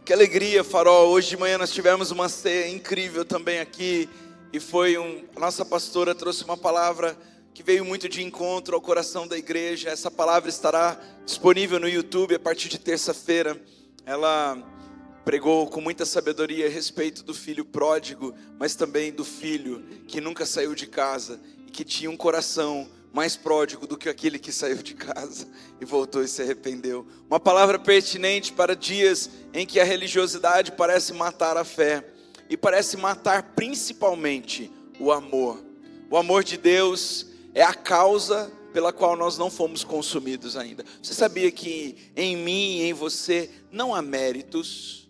Que alegria, Farol. Hoje de manhã nós tivemos uma ceia incrível também aqui. E a nossa pastora trouxe uma palavra que veio muito de encontro ao coração da igreja. Essa palavra estará disponível no YouTube a partir de terça-feira. Ela pregou com muita sabedoria a respeito do filho pródigo, mas também do filho que nunca saiu de casa e que tinha um coração mais pródigo do que aquele que saiu de casa e voltou e se arrependeu. Uma palavra pertinente para dias em que a religiosidade parece matar a fé e parece matar principalmente o amor. O amor de Deus é a causa pela qual nós não fomos consumidos ainda. Você sabia que em mim e em você não há méritos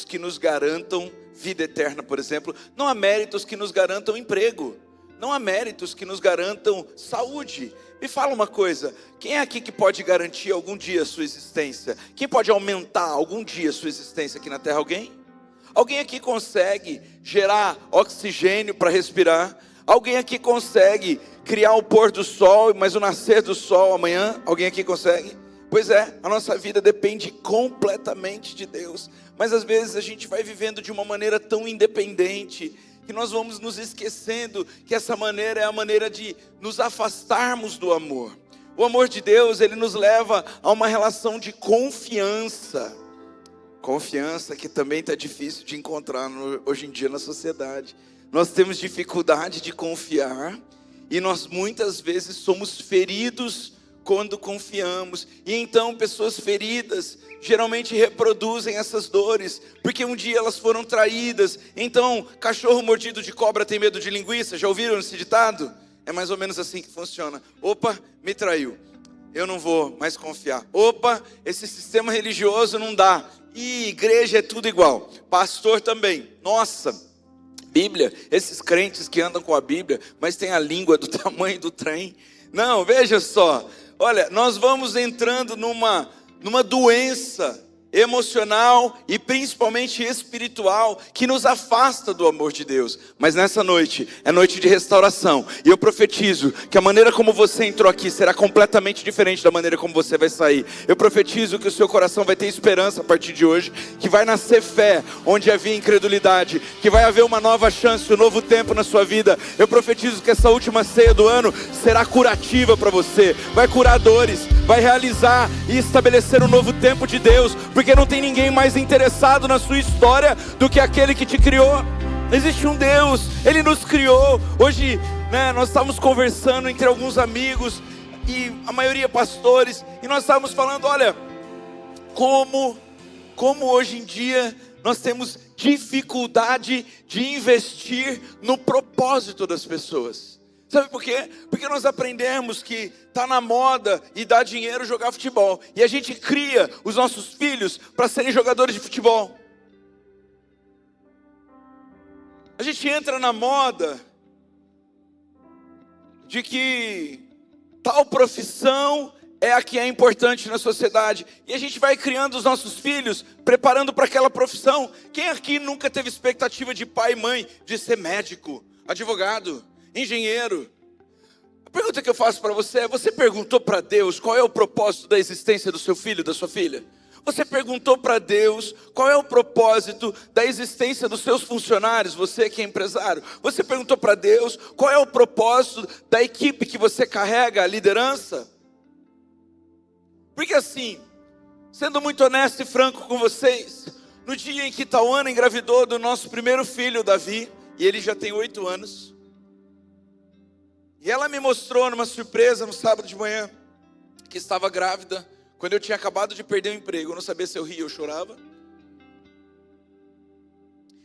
que nos garantam vida eterna, por exemplo. Não há méritos que nos garantam emprego. Não há méritos que nos garantam saúde. Me fala uma coisa, quem é aqui que pode garantir algum dia a sua existência? Quem pode aumentar algum dia a sua existência aqui na terra? Alguém? Alguém aqui consegue gerar oxigênio para respirar? Alguém aqui consegue criar o pôr do sol, mas o nascer do sol amanhã? Alguém aqui consegue? Pois é, a nossa vida depende completamente de Deus. Mas às vezes a gente vai vivendo de uma maneira tão independente que nós vamos nos esquecendo que essa maneira é a maneira de nos afastarmos do amor. O amor de Deus, ele nos leva a uma relação de confiança. Confiança que também está difícil de encontrar hoje em dia na sociedade. Nós temos dificuldade de confiar e nós muitas vezes somos feridos quando confiamos. E então pessoas feridas geralmente reproduzem essas dores, porque um dia elas foram traídas. Então, cachorro mordido de cobra tem medo de linguiça. Já ouviram esse ditado? É mais ou menos assim que funciona. Opa, me traiu, eu não vou mais confiar. Opa, esse sistema religioso não dá. E igreja é tudo igual, pastor também. Nossa, Bíblia, esses crentes que andam com a Bíblia, mas tem a língua do tamanho do trem. Não, veja só, olha, nós vamos entrando numa doença emocional e principalmente espiritual que nos afasta do amor de Deus. Mas nessa noite é noite de restauração, e eu profetizo que a maneira como você entrou aqui será completamente diferente da maneira como você vai sair. Eu profetizo que o seu coração vai ter esperança a partir de hoje, que vai nascer fé onde havia incredulidade, que vai haver uma nova chance, um novo tempo na sua vida. Eu profetizo que essa última ceia do ano será curativa para você, vai curar dores, vai realizar e estabelecer um novo tempo de Deus, porque não tem ninguém mais interessado na sua história do que aquele que te criou. Existe um Deus, Ele nos criou. Hoje, nós estávamos conversando entre alguns amigos, e a maioria pastores, e nós estávamos falando, olha, como hoje em dia nós temos dificuldade de investir no propósito das pessoas. Sabe por quê? Porque nós aprendemos que está na moda e dá dinheiro jogar futebol. E a gente cria os nossos filhos para serem jogadores de futebol. A gente entra na moda de que tal profissão é a que é importante na sociedade. E a gente vai criando os nossos filhos, preparando para aquela profissão. Quem aqui nunca teve expectativa de pai e mãe de ser médico, advogado, engenheiro? A pergunta que eu faço para você é: você perguntou para Deus qual é o propósito da existência do seu filho, da sua filha? Você perguntou para Deus qual é o propósito da existência dos seus funcionários, você que é empresário? Você perguntou para Deus qual é o propósito da equipe que você carrega, a liderança? Porque assim, sendo muito honesto e franco com vocês, no dia em que Tauana engravidou do nosso primeiro filho, Davi, e ele já tem 8 anos, e ela me mostrou numa surpresa no sábado de manhã que estava grávida, quando eu tinha acabado de perder o emprego. Eu não sabia se eu ria ou chorava.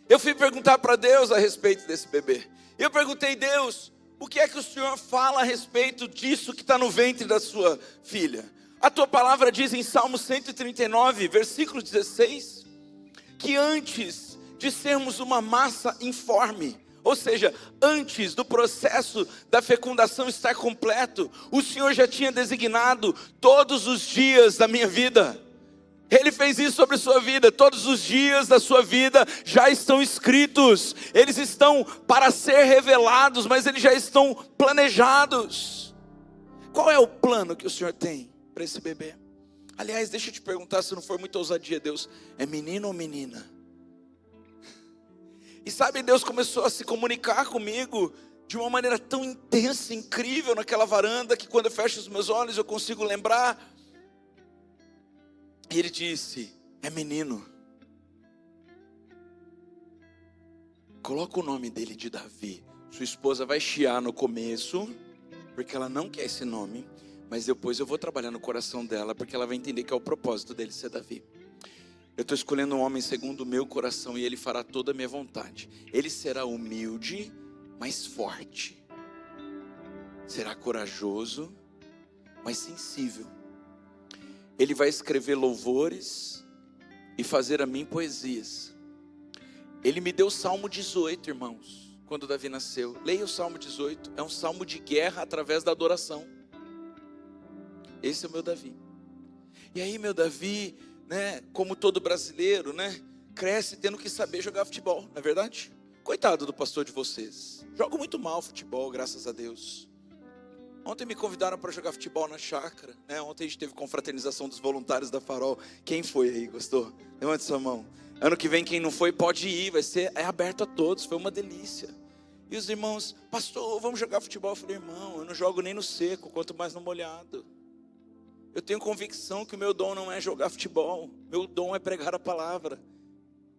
Eu fui perguntar para Deus a respeito desse bebê. Eu perguntei: Deus, o que é que o Senhor fala a respeito disso que está no ventre da sua filha? A tua palavra diz em Salmo 139, versículo 16, que antes de sermos uma massa informe, ou seja, antes do processo da fecundação estar completo, o Senhor já tinha designado todos os dias da minha vida. Ele fez isso sobre a sua vida. Todos os dias da sua vida já estão escritos. Eles estão para ser revelados, mas eles já estão planejados. Qual é o plano que o Senhor tem para esse bebê? Aliás, deixa eu te perguntar, se não for muita ousadia, Deus, é menino ou menina? E sabe, Deus começou a se comunicar comigo de uma maneira tão intensa, incrível naquela varanda, que quando eu fecho os meus olhos eu consigo lembrar. E Ele disse, é menino. Coloca o nome dele de Davi. Sua esposa vai chiar no começo, porque ela não quer esse nome, mas depois eu vou trabalhar no coração dela, porque ela vai entender que é o propósito dele ser Davi. Eu estou escolhendo um homem segundo o meu coração, e ele fará toda a minha vontade. Ele será humilde, mas forte. Será corajoso, mas sensível. Ele vai escrever louvores e fazer a mim poesias. Ele me deu o Salmo 18, irmãos, quando Davi nasceu. Leia o Salmo 18, é um salmo de guerra através da adoração. Esse é o meu Davi. E aí meu Davi, né, como todo brasileiro, né, cresce tendo que saber jogar futebol, não é verdade? Coitado do pastor de vocês. Jogo muito mal futebol, graças a Deus. Ontem me convidaram para jogar futebol na chácara, né? Ontem a gente teve confraternização dos voluntários da Farol. Quem foi aí, gostou? Levante sua mão. Ano que vem, quem não foi, pode ir, é aberto a todos, foi uma delícia. E os irmãos, pastor, vamos jogar futebol? Eu falei, irmão, eu não jogo nem no seco, quanto mais no molhado. Eu tenho convicção que o meu dom não é jogar futebol, meu dom é pregar a palavra.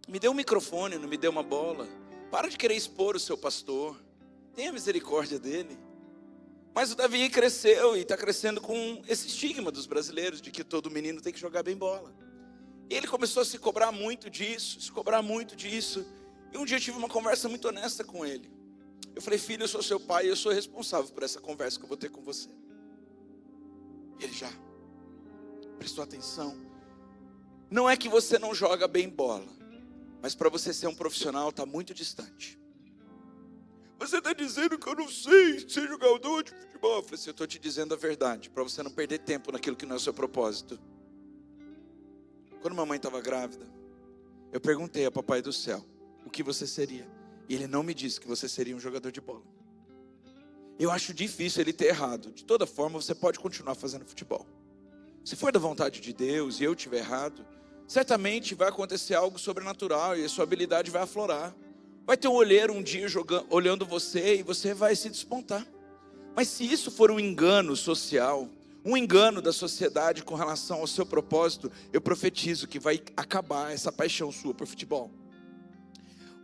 Me dê um microfone, não me dê uma bola. Para de querer expor o seu pastor, tenha misericórdia dele. Mas o Davi cresceu e está crescendo com esse estigma dos brasileiros, de que todo menino tem que jogar bem bola. E ele começou a se cobrar muito disso, E um dia eu tive uma conversa muito honesta com ele. Eu falei, filho, eu sou seu pai e eu sou responsável por essa conversa que eu vou ter com você. E ele já prestou atenção. Não é que você não joga bem bola, mas para você ser um profissional está muito distante. Você está dizendo que eu não sei ser jogador de futebol. Eu falei assim, eu estou te dizendo a verdade, para você não perder tempo naquilo que não é o seu propósito. Quando mamãe estava grávida, eu perguntei ao papai do céu, o que você seria? E ele não me disse que você seria um jogador de bola. Eu acho difícil ele ter errado. De toda forma, você pode continuar fazendo futebol. Se for da vontade de Deus e eu tiver errado, certamente vai acontecer algo sobrenatural e a sua habilidade vai aflorar. Vai ter um olheiro um dia olhando você e você vai se despontar. Mas se isso for um engano social, um engano da sociedade com relação ao seu propósito, eu profetizo que vai acabar essa paixão sua por futebol.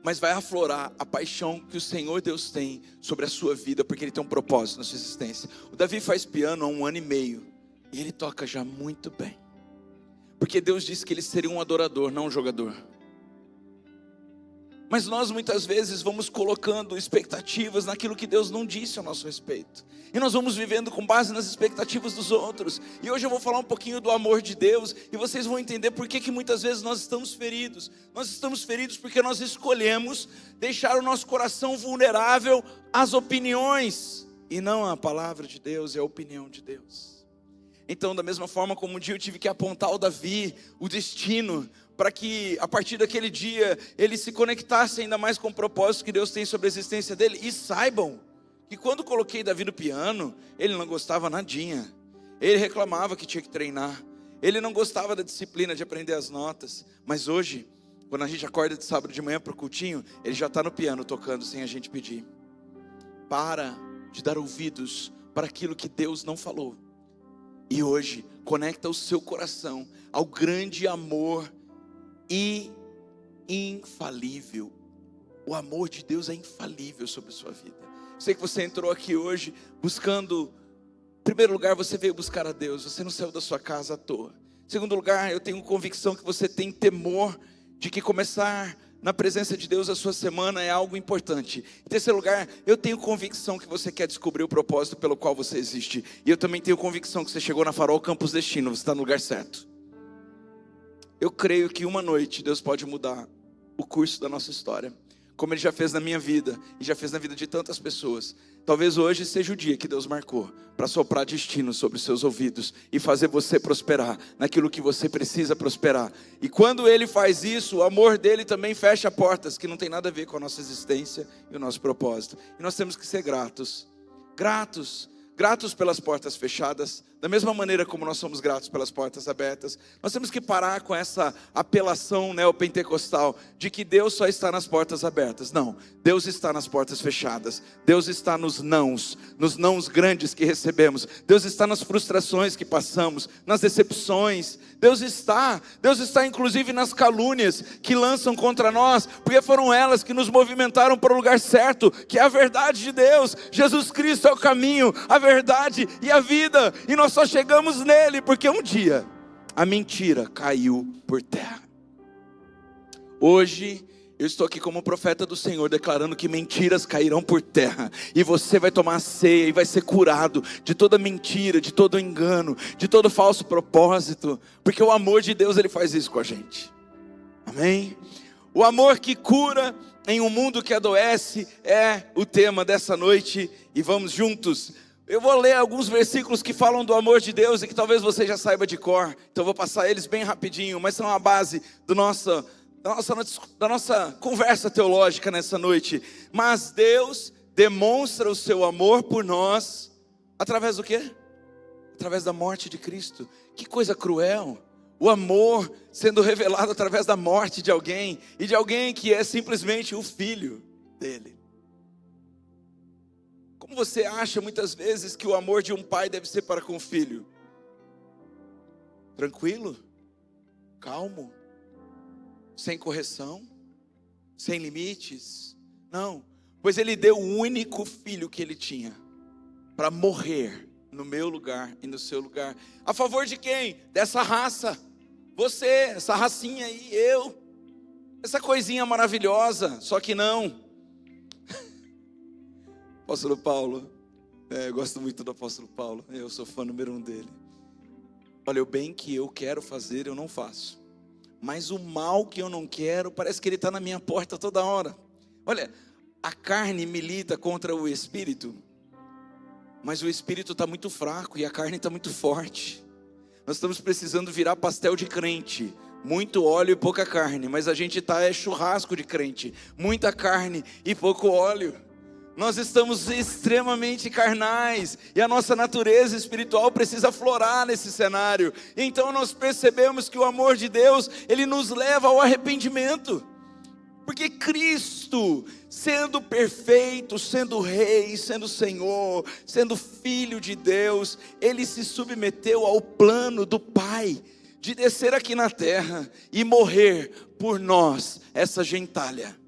Mas vai aflorar a paixão que o Senhor Deus tem sobre a sua vida, porque Ele tem um propósito na sua existência. O Davi faz piano há 1 ano e meio, e ele toca já muito bem. Porque Deus disse que ele seria um adorador, não um jogador. Mas nós muitas vezes vamos colocando expectativas naquilo que Deus não disse a nosso respeito. E nós vamos vivendo com base nas expectativas dos outros. E hoje eu vou falar um pouquinho do amor de Deus. E vocês vão entender por que muitas vezes nós estamos feridos. Nós estamos feridos porque nós escolhemos deixar o nosso coração vulnerável às opiniões. E não à palavra de Deus e à opinião de Deus. Então, da mesma forma como um dia eu tive que apontar ao Davi o destino, para que a partir daquele dia ele se conectasse ainda mais com o propósito que Deus tem sobre a existência dele. E saibam que quando coloquei Davi no piano, ele não gostava nadinha. Ele reclamava que tinha que treinar. Ele não gostava da disciplina de aprender as notas. Mas hoje, quando a gente acorda de sábado de manhã para o cultinho, ele já está no piano tocando sem a gente pedir. Para de dar ouvidos para aquilo que Deus não falou. E hoje, conecta o seu coração ao grande amor e infalível. O amor de Deus é infalível sobre a sua vida. Sei que você entrou aqui hoje buscando, em primeiro lugar, você veio buscar a Deus. Você não saiu da sua casa à toa. Em segundo lugar, eu tenho convicção que você tem temor de que começar na presença de Deus a sua semana é algo importante. Em terceiro lugar, eu tenho convicção que você quer descobrir o propósito pelo qual você existe. E eu também tenho convicção que você chegou na Farol Campus Destino, você está no lugar certo. Eu creio que uma noite Deus pode mudar o curso da nossa história, como Ele já fez na minha vida e já fez na vida de tantas pessoas. Talvez hoje seja o dia que Deus marcou para soprar destino sobre os seus ouvidos e fazer você prosperar naquilo que você precisa prosperar. E quando Ele faz isso, o amor dEle também fecha portas que não tem nada a ver com a nossa existência e o nosso propósito. E nós temos que ser gratos pelas portas fechadas, Da mesma maneira como nós somos gratos pelas portas abertas, nós temos que parar com essa apelação neopentecostal de que Deus só está nas portas abertas. Não, Deus está nas portas fechadas. Deus está nos nãos grandes que recebemos. Deus está nas frustrações que passamos, nas decepções. Deus está inclusive nas calúnias que lançam contra nós, porque foram elas que nos movimentaram para o lugar certo, que é a verdade de Deus. Jesus Cristo é o caminho, a verdade e a vida, e nós só chegamos nele porque um dia a mentira caiu por terra. Hoje eu estou aqui como profeta do Senhor, declarando que mentiras cairão por terra, e você vai tomar a ceia e vai ser curado de toda mentira, de todo engano, de todo falso propósito, porque o amor de Deus, Ele faz isso com a gente. Amém? O amor que cura em um mundo que adoece é o tema dessa noite, e vamos juntos. Eu vou ler alguns versículos que falam do amor de Deus e que talvez você já saiba de cor, então eu vou passar eles bem rapidinho, mas são a base da nossa conversa teológica nessa noite. Mas Deus demonstra o seu amor por nós através do quê? Através da morte de Cristo. Que coisa cruel! O amor sendo revelado através da morte de alguém, e de alguém que é simplesmente o filho dele. Como você acha muitas vezes que o amor de um pai deve ser para com o filho? Tranquilo? Calmo? Sem correção? Sem limites? Não, pois Ele deu o único filho que Ele tinha para morrer no meu lugar e no seu lugar. A favor de quem? Dessa raça. Você, essa racinha aí, eu. Essa coisinha maravilhosa, só que não. Apóstolo Paulo, eu gosto muito do apóstolo Paulo, eu sou fã número 1 dele. Olha, o bem que eu quero fazer, eu não faço. Mas o mal que eu não quero, parece que ele está na minha porta toda hora. Olha, a carne milita contra o espírito, mas o espírito está muito fraco e a carne está muito forte. Nós estamos precisando virar pastel de crente. Muito óleo e pouca carne, mas a gente é churrasco de crente. Muita carne e pouco óleo. Nós estamos extremamente carnais, e a nossa natureza espiritual precisa aflorar nesse cenário. Então nós percebemos que o amor de Deus, Ele nos leva ao arrependimento. Porque Cristo, sendo perfeito, sendo Rei, sendo Senhor, sendo Filho de Deus, Ele se submeteu ao plano do Pai, de descer aqui na terra e morrer por nós, essa gentalha.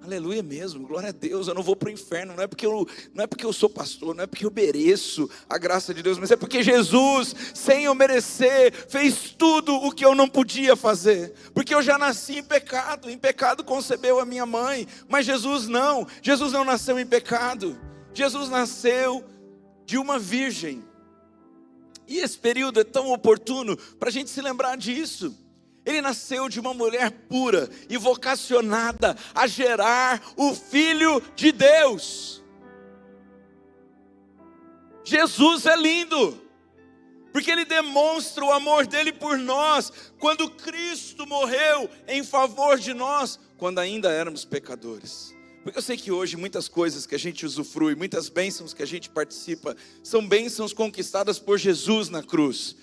Aleluia mesmo, glória a Deus. Eu não vou para o inferno, não é porque eu sou pastor, não é porque eu mereço a graça de Deus, mas é porque Jesus, sem eu merecer, fez tudo o que eu não podia fazer, porque eu já nasci em pecado concebeu a minha mãe, mas Jesus não nasceu em pecado, Jesus nasceu de uma virgem, e esse período é tão oportuno para a gente se lembrar disso. Ele nasceu de uma mulher pura e vocacionada a gerar o Filho de Deus. Jesus é lindo, porque Ele demonstra o amor dEle por nós, quando Cristo morreu em favor de nós, quando ainda éramos pecadores. Porque eu sei que hoje muitas coisas que a gente usufrui, muitas bênçãos que a gente participa, são bênçãos conquistadas por Jesus na cruz.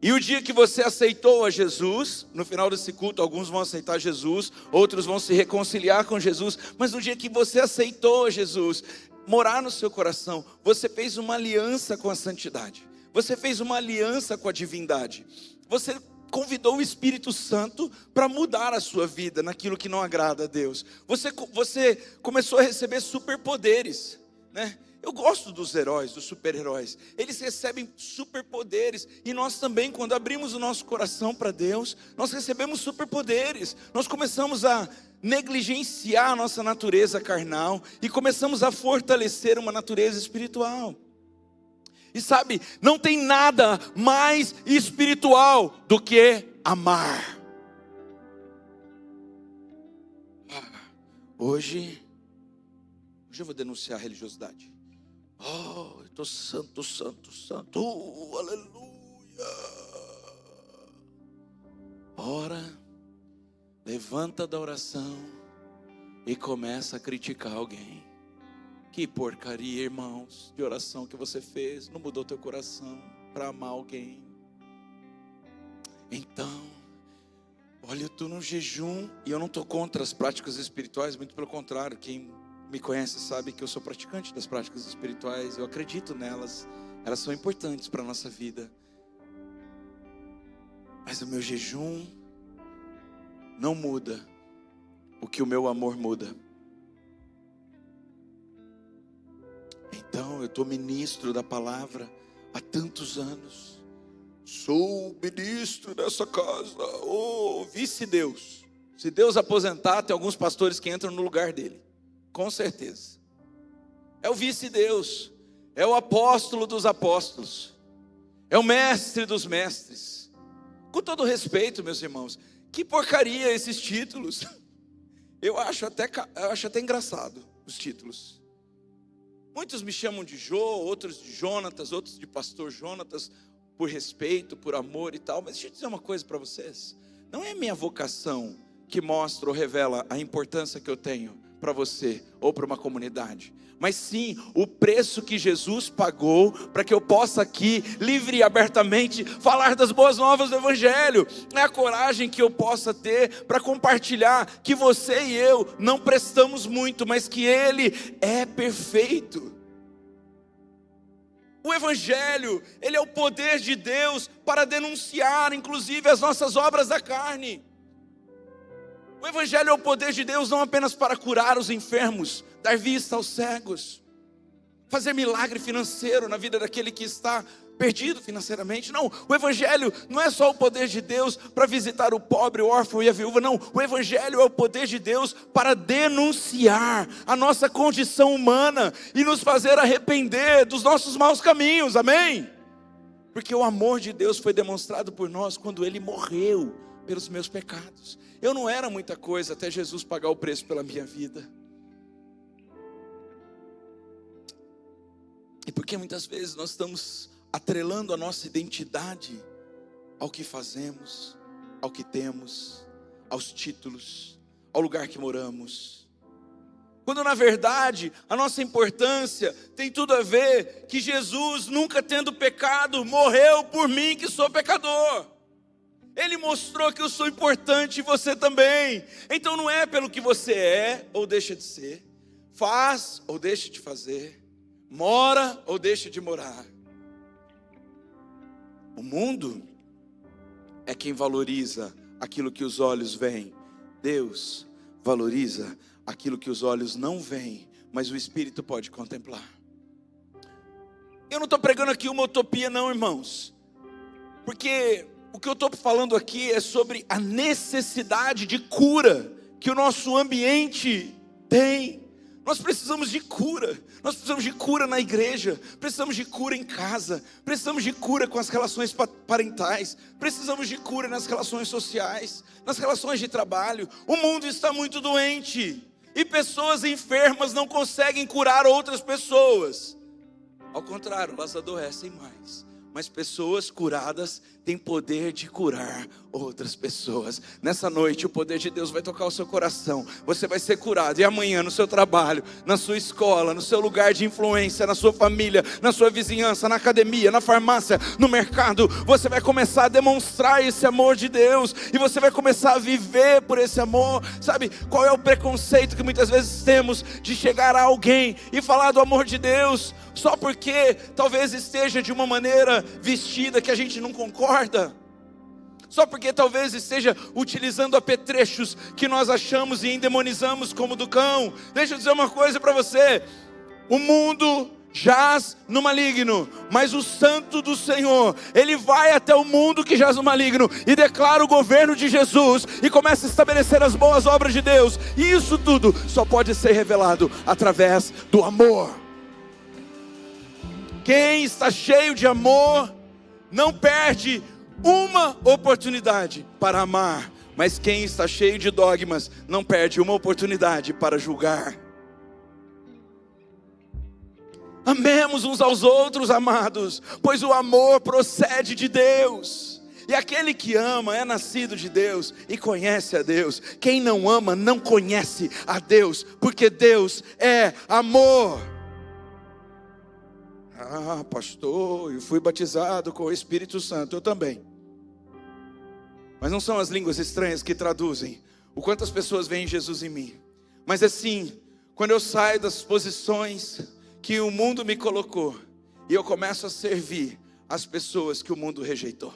E o dia que você aceitou a Jesus, no final desse culto, alguns vão aceitar Jesus, outros vão se reconciliar com Jesus, mas no dia que você aceitou a Jesus, morar no seu coração, você fez uma aliança com a santidade, você fez uma aliança com a divindade, você convidou o Espírito Santo para mudar a sua vida naquilo que não agrada a Deus, você começou a receber superpoderes, né? Eu gosto dos heróis, dos super-heróis. Eles recebem superpoderes. E nós também, quando abrimos o nosso coração para Deus, nós recebemos superpoderes. Nós começamos a negligenciar a nossa natureza carnal e começamos a fortalecer uma natureza espiritual. E sabe, não tem nada mais espiritual do que amar. Hoje eu vou denunciar a religiosidade. Oh, eu estou santo, aleluia. Ora, levanta da oração e começa a criticar alguém. Que porcaria, irmãos, de oração que você fez, não mudou teu coração para amar alguém. Então, olha, eu estou no jejum e eu não estou contra as práticas espirituais, muito pelo contrário, quem me conhece sabe que eu sou praticante das práticas espirituais, eu acredito nelas, elas são importantes para a nossa vida. Mas o meu jejum não muda o que o meu amor muda. Então eu estou ministro da palavra há tantos anos. Sou ministro dessa casa. Oh, vice-deus. Se Deus aposentar, tem alguns pastores que entram no lugar dele. Com certeza. É o vice-deus. É o apóstolo dos apóstolos. É o mestre dos mestres. Com todo respeito, meus irmãos, que porcaria esses títulos. Eu acho até engraçado os títulos. Muitos me chamam de Jô, outros de Jonatas, outros de pastor Jonatas, por respeito, por amor e tal. Mas deixa eu dizer uma coisa para vocês. Não é a minha vocação que mostra ou revela a importância que eu tenho para você ou para uma comunidade, mas sim o preço que Jesus pagou para que eu possa aqui, livre e abertamente, falar das boas novas do Evangelho. É a coragem que eu possa ter para compartilhar que você e eu não prestamos muito, mas que Ele é perfeito. O Evangelho, ele é o poder de Deus para denunciar, inclusive, as nossas obras da carne. O Evangelho é o poder de Deus não apenas para curar os enfermos, dar vista aos cegos, fazer milagre financeiro na vida daquele que está perdido financeiramente. Não, o Evangelho não é só o poder de Deus para visitar o pobre, o órfão e a viúva. Não, o Evangelho é o poder de Deus para denunciar a nossa condição humana e nos fazer arrepender dos nossos maus caminhos, amém? Porque o amor de Deus foi demonstrado por nós quando Ele morreu pelos meus pecados. Eu não era muita coisa até Jesus pagar o preço pela minha vida. E porque muitas vezes nós estamos atrelando a nossa identidade ao que fazemos, ao que temos, aos títulos, ao lugar que moramos. Quando na verdade a nossa importância tem tudo a ver que Jesus, nunca tendo pecado, morreu por mim que sou pecador. Ele mostrou que eu sou importante e você também. Então não é pelo que você é ou deixa de ser, faz ou deixa de fazer, mora ou deixa de morar. O mundo é quem valoriza aquilo que os olhos veem. Deus valoriza aquilo que os olhos não veem, mas o Espírito pode contemplar. Eu não estou pregando aqui uma utopia não, irmãos, porque o que eu estou falando aqui é sobre a necessidade de cura que o nosso ambiente tem. Nós precisamos de cura. Nós precisamos de cura na igreja. Precisamos de cura em casa. Precisamos de cura com as relações parentais. Precisamos de cura nas relações sociais, nas relações de trabalho. O mundo está muito doente e pessoas enfermas não conseguem curar outras pessoas. Ao contrário, elas adoecem mais. Mas pessoas curadas têm poder de curar outras pessoas. Nessa noite o poder de Deus vai tocar o seu coração. Você vai ser curado. E amanhã no seu trabalho, na sua escola, no seu lugar de influência, na sua família, na sua vizinhança, na academia, na farmácia, no mercado, você vai começar a demonstrar esse amor de Deus. E você vai começar a viver por esse amor. Sabe qual é o preconceito que muitas vezes temos de chegar a alguém e falar do amor de Deus só porque talvez esteja de uma maneira vestida que a gente não concorda, só porque talvez esteja utilizando apetrechos que nós achamos e endemonizamos como do cão. Deixa eu dizer uma coisa para você: o mundo jaz no maligno, mas o santo do Senhor, ele vai até o mundo que jaz no maligno e declara o governo de Jesus e começa a estabelecer as boas obras de Deus. E isso tudo só pode ser revelado através do amor. Quem está cheio de amor não perde uma oportunidade para amar, mas quem está cheio de dogmas não perde uma oportunidade para julgar. Amemos uns aos outros, amados, pois o amor procede de Deus. E aquele que ama é nascido de Deus e conhece a Deus. Quem não ama não conhece a Deus, porque Deus é amor. Ah, pastor, eu fui batizado com o Espírito Santo, eu também. Mas não são as línguas estranhas que traduzem o quanto as pessoas veem Jesus em mim. Mas assim, quando eu saio das posições que o mundo me colocou e eu começo a servir as pessoas que o mundo rejeitou.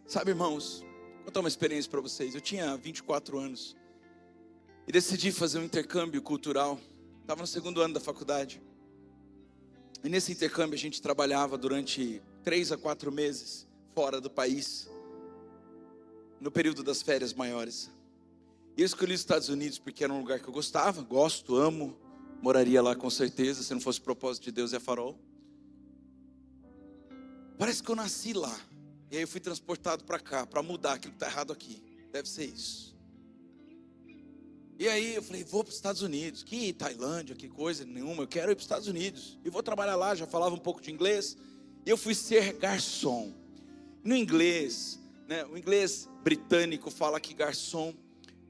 Sabe, irmãos, vou contar uma experiência para vocês. Eu tinha 24 anos e decidi fazer um intercâmbio cultural. Estava no segundo ano da faculdade. E nesse intercâmbio a gente trabalhava durante 3 a 4 meses fora do país, no período das férias maiores. E eu escolhi os Estados Unidos porque era um lugar que eu gostava, gosto, amo, moraria lá com certeza, se não fosse o propósito de Deus e a Farol. Parece que eu nasci lá, e aí eu fui transportado para cá, para mudar aquilo que está errado aqui, deve ser isso. E aí eu falei, vou para os Estados Unidos, que Tailândia, que coisa nenhuma, eu quero ir para os Estados Unidos. E vou trabalhar lá, já falava um pouco de inglês. E eu fui ser garçom. No inglês, né, o inglês britânico fala que garçom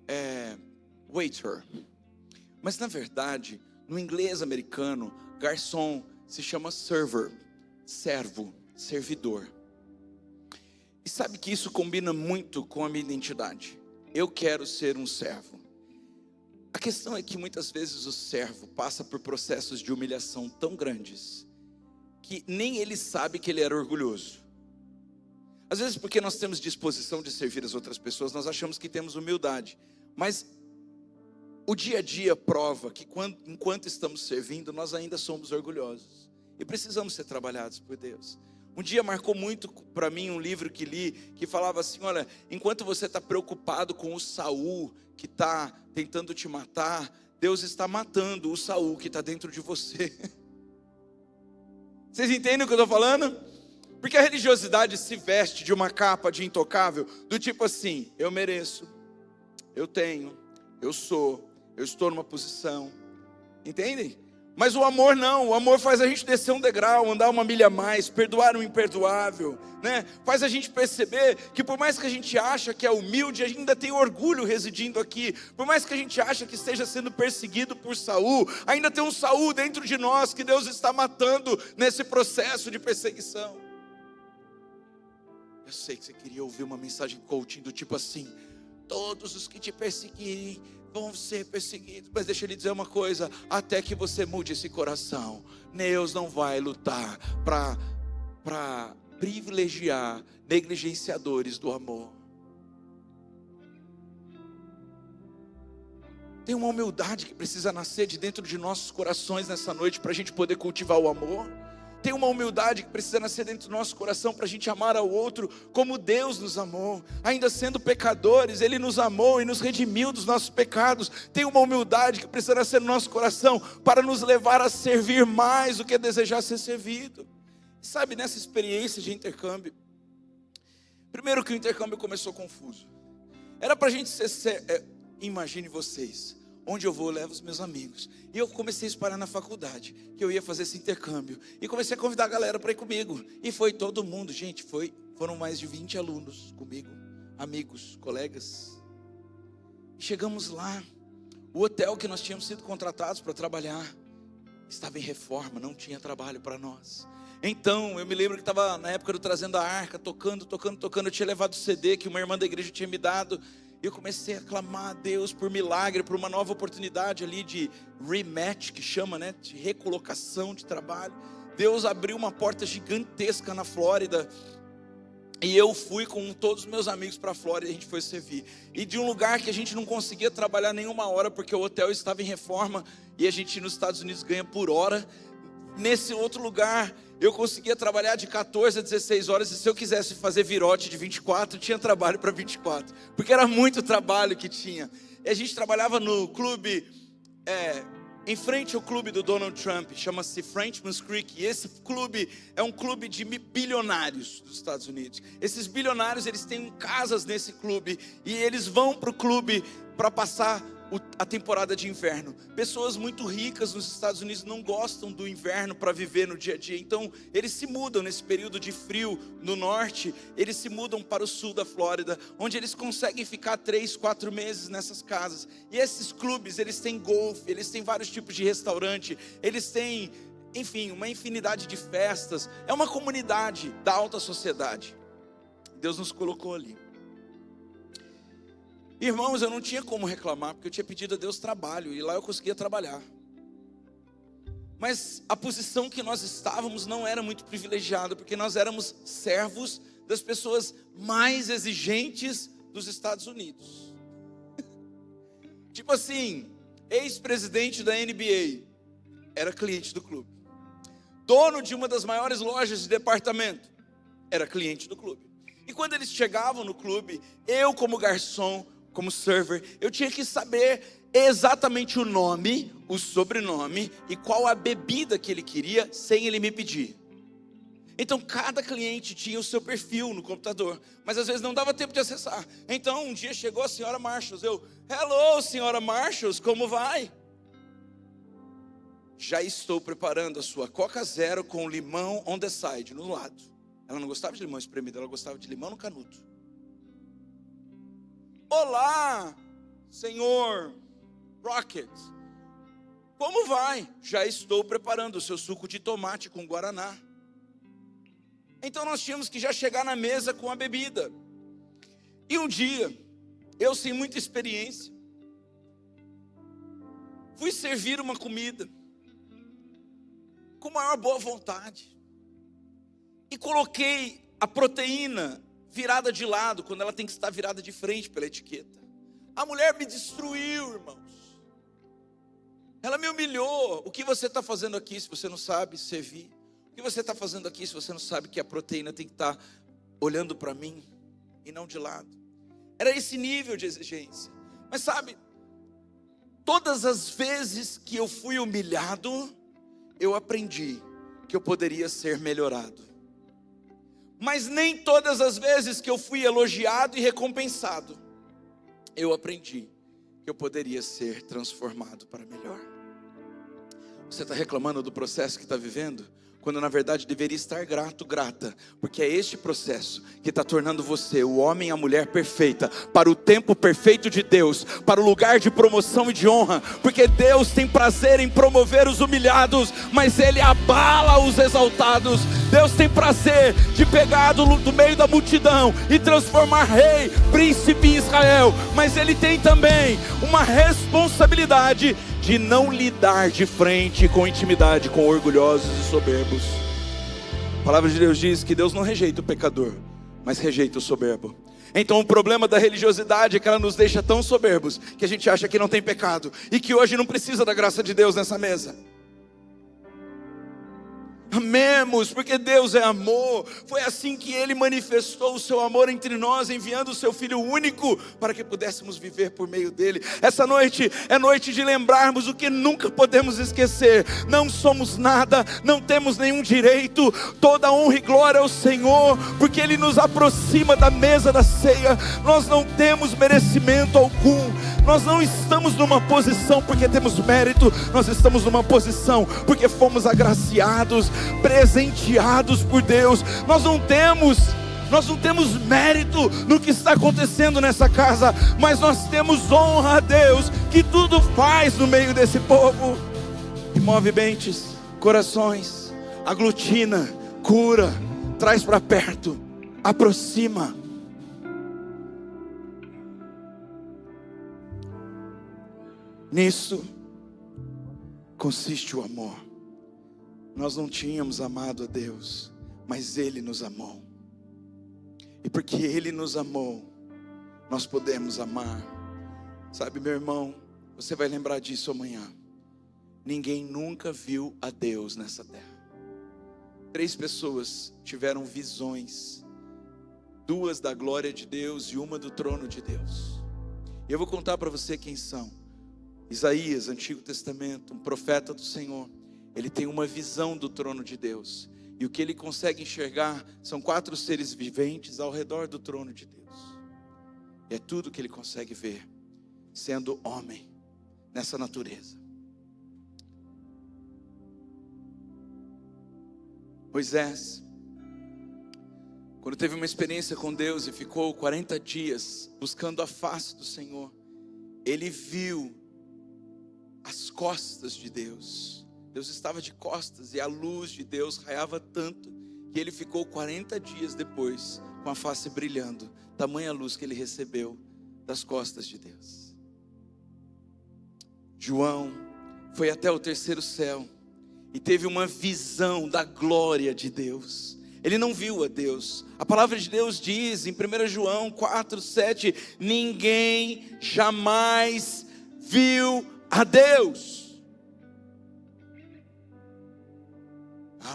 é waiter. Mas na verdade, no inglês americano, garçom se chama server, servo, servidor. E sabe que isso combina muito com a minha identidade. Eu quero ser um servo. A questão é que muitas vezes o servo passa por processos de humilhação tão grandes que nem ele sabe que ele era orgulhoso. Às vezes porque nós temos disposição de servir as outras pessoas, nós achamos que temos humildade. Mas o dia a dia prova que enquanto estamos servindo, nós ainda somos orgulhosos. E precisamos ser trabalhados por Deus. Um dia marcou muito para mim um livro que li, que falava assim, olha, enquanto você está preocupado com o Saul que está tentando te matar, Deus está matando o Saul que está dentro de você. Vocês entendem o que eu estou falando? Porque a religiosidade se veste de uma capa de intocável, do tipo assim, eu mereço, eu tenho, eu sou, eu estou numa posição, entendem? Mas o amor não, o amor faz a gente descer um degrau, andar uma milha a mais, perdoar o imperdoável, né? Faz a gente perceber que por mais que a gente acha que é humilde, ainda tem orgulho residindo aqui. Por mais que a gente acha que esteja sendo perseguido por Saul, ainda tem um Saul dentro de nós que Deus está matando nesse processo de perseguição. Eu sei que você queria ouvir uma mensagem coaching do tipo assim, todos os que te perseguirem vão ser perseguidos, mas deixa eu lhe dizer uma coisa, até que você mude esse coração, Deus não vai lutar para privilegiar negligenciadores do amor. Tem uma humildade que precisa nascer de dentro de nossos corações nessa noite, para a gente poder cultivar o amor. Tem uma humildade que precisa nascer dentro do nosso coração para a gente amar ao outro como Deus nos amou. Ainda sendo pecadores, Ele nos amou e nos redimiu dos nossos pecados. Tem uma humildade que precisa nascer no nosso coração para nos levar a servir mais do que desejar ser servido. Sabe, nessa experiência de intercâmbio, primeiro que o intercâmbio começou confuso. Era para a gente ser, imagine vocês, onde eu vou, eu levo os meus amigos. E eu comecei a espalhar na faculdade que eu ia fazer esse intercâmbio. E comecei a convidar a galera para ir comigo. E foi todo mundo, gente, foram mais de 20 alunos comigo, amigos, colegas. E chegamos lá, o hotel que nós tínhamos sido contratados para trabalhar estava em reforma, não tinha trabalho para nós. Então, eu me lembro que estava na época do Trazendo a Arca, tocando. Eu tinha levado o CD que uma irmã da igreja tinha me dado. E eu comecei a clamar a Deus por milagre, por uma nova oportunidade ali de rematch, que chama, né? De recolocação de trabalho. Deus abriu uma porta gigantesca na Flórida. E eu fui com todos os meus amigos para a Flórida e a gente foi servir. E de um lugar que a gente não conseguia trabalhar nenhuma hora, porque o hotel estava em reforma. E a gente nos Estados Unidos ganha por hora. Nesse outro lugar, eu conseguia trabalhar de 14 a 16 horas. E se eu quisesse fazer virote de 24, tinha trabalho para 24. Porque era muito trabalho que tinha. E a gente trabalhava no clube, em frente ao clube do Donald Trump, chama-se Frenchman's Creek. E esse clube é um clube de bilionários dos Estados Unidos. Esses bilionários, eles têm casas nesse clube. E eles vão para o clube para passar a temporada de inverno. Pessoas muito ricas nos Estados Unidos não gostam do inverno para viver no dia a dia. Então eles se mudam nesse período de frio no norte. Eles se mudam para o sul da Flórida, onde eles conseguem ficar 3, 4 meses nessas casas. E esses clubes, eles têm golfe, eles têm vários tipos de restaurante, eles têm, enfim, uma infinidade de festas. É uma comunidade da alta sociedade. Deus nos colocou ali. Irmãos, eu não tinha como reclamar, porque eu tinha pedido a Deus trabalho, e lá eu conseguia trabalhar. Mas a posição que nós estávamos não era muito privilegiada, porque nós éramos servos das pessoas mais exigentes dos Estados Unidos. Tipo assim, ex-presidente da NBA, era cliente do clube. Dono de uma das maiores lojas de departamento, era cliente do clube. E quando eles chegavam no clube, eu como garçom, como server, eu tinha que saber exatamente o nome, o sobrenome e qual a bebida que ele queria, sem ele me pedir. Então cada cliente tinha o seu perfil no computador, mas às vezes não dava tempo de acessar. Então um dia chegou a senhora Marshalls, hello senhora Marshalls, como vai? Já estou preparando a sua Coca Zero com limão on the side, no lado. Ela não gostava de limão espremido, ela gostava de limão no canudo. Olá, senhor Rocket, como vai? Já estou preparando o seu suco de tomate com guaraná. Então nós tínhamos que já chegar na mesa com a bebida. E um dia, eu sem muita experiência, fui servir uma comida, com maior boa vontade, e coloquei a proteína virada de lado, quando ela tem que estar virada de frente pela etiqueta. A mulher me destruiu, irmãos. Ela me humilhou. O que você está fazendo aqui se você não sabe servir? O que você está fazendo aqui se você não sabe que a proteína tem que estar olhando para mim e não de lado? Era esse nível de exigência. Mas sabe, todas as vezes que eu fui humilhado, eu aprendi que eu poderia ser melhorado. Mas nem todas as vezes que eu fui elogiado e recompensado, eu aprendi que eu poderia ser transformado para melhor. Você está reclamando do processo que está vivendo? Quando na verdade deveria estar grato, grata, porque é este processo que está tornando você o homem e a mulher perfeita, para o tempo perfeito de Deus, para o lugar de promoção e de honra, porque Deus tem prazer em promover os humilhados, mas Ele abala os exaltados. Deus tem prazer de pegar do meio da multidão e transformar rei, príncipe em Israel, mas Ele tem também uma responsabilidade de não lidar de frente com intimidade com orgulhosos e soberbos. A palavra de Deus diz que Deus não rejeita o pecador, mas rejeita o soberbo. Então o problema da religiosidade é que ela nos deixa tão soberbos que a gente acha que não tem pecado e que hoje não precisa da graça de Deus nessa mesa. Amemos, porque Deus é amor. Foi assim que Ele manifestou o seu amor entre nós, enviando o seu Filho único, para que pudéssemos viver por meio dele. Essa noite é noite de lembrarmos o que nunca podemos esquecer: não somos nada, não temos nenhum direito. Toda honra e glória ao Senhor, porque Ele nos aproxima da mesa da ceia. Nós não temos merecimento algum, nós não estamos numa posição porque temos mérito, nós estamos numa posição porque fomos agraciados, presenteados por Deus. Nós não temos mérito no que está acontecendo nessa casa, mas nós temos honra a Deus, que tudo faz no meio desse povo, e move mentes, corações, aglutina, cura, traz para perto, aproxima. Nisso consiste o amor. Nós não tínhamos amado a Deus, mas Ele nos amou. E porque Ele nos amou, nós podemos amar. Sabe, meu irmão, você vai lembrar disso amanhã. Ninguém nunca viu a Deus nessa terra. 3 pessoas tiveram visões, 2 da glória de Deus e 1 do trono de Deus. E eu vou contar para você quem são. Isaías, Antigo Testamento, um profeta do Senhor. Ele tem uma visão do trono de Deus, e o que ele consegue enxergar são 4 seres viventes ao redor do trono de Deus. E é tudo que ele consegue ver, sendo homem, nessa natureza. Moisés, quando teve uma experiência com Deus e ficou 40 dias buscando a face do Senhor, ele viu as costas de Deus. Deus estava de costas e a luz de Deus raiava tanto que ele ficou 40 dias depois com a face brilhando, tamanha luz que ele recebeu das costas de Deus. João foi até o terceiro céu e teve uma visão da glória de Deus. Ele não viu a Deus. A palavra de Deus diz em 1 João 4:7, ninguém jamais viu a Deus.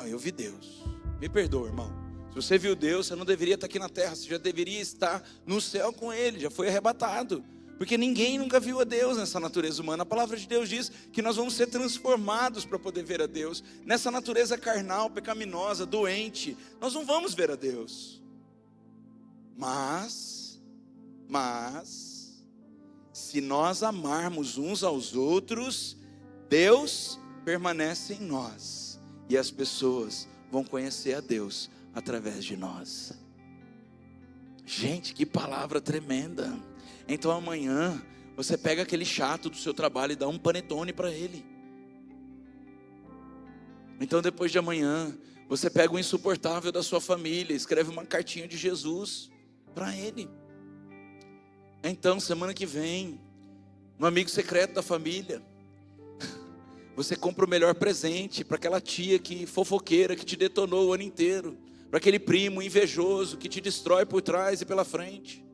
Eu vi Deus. Me perdoa, irmão. Se você viu Deus, você não deveria estar aqui na terra, você já deveria estar no céu com Ele, já foi arrebatado. Porque ninguém nunca viu a Deus nessa natureza humana. A palavra de Deus diz que nós vamos ser transformados para poder ver a Deus. Nessa natureza carnal, pecaminosa, doente, nós não vamos ver a Deus. Mas, se nós amarmos uns aos outros, Deus permanece em nós. E as pessoas vão conhecer a Deus através de nós. Gente, que palavra tremenda. Então amanhã você pega aquele chato do seu trabalho e dá um panetone para ele. Então depois de amanhã você pega o insuportável da sua família, escreve uma cartinha de Jesus para ele. Então semana que vem, no amigo secreto da família, você compra o melhor presente para aquela tia que fofoqueira que te detonou o ano inteiro, para aquele primo invejoso que te destrói por trás e pela frente.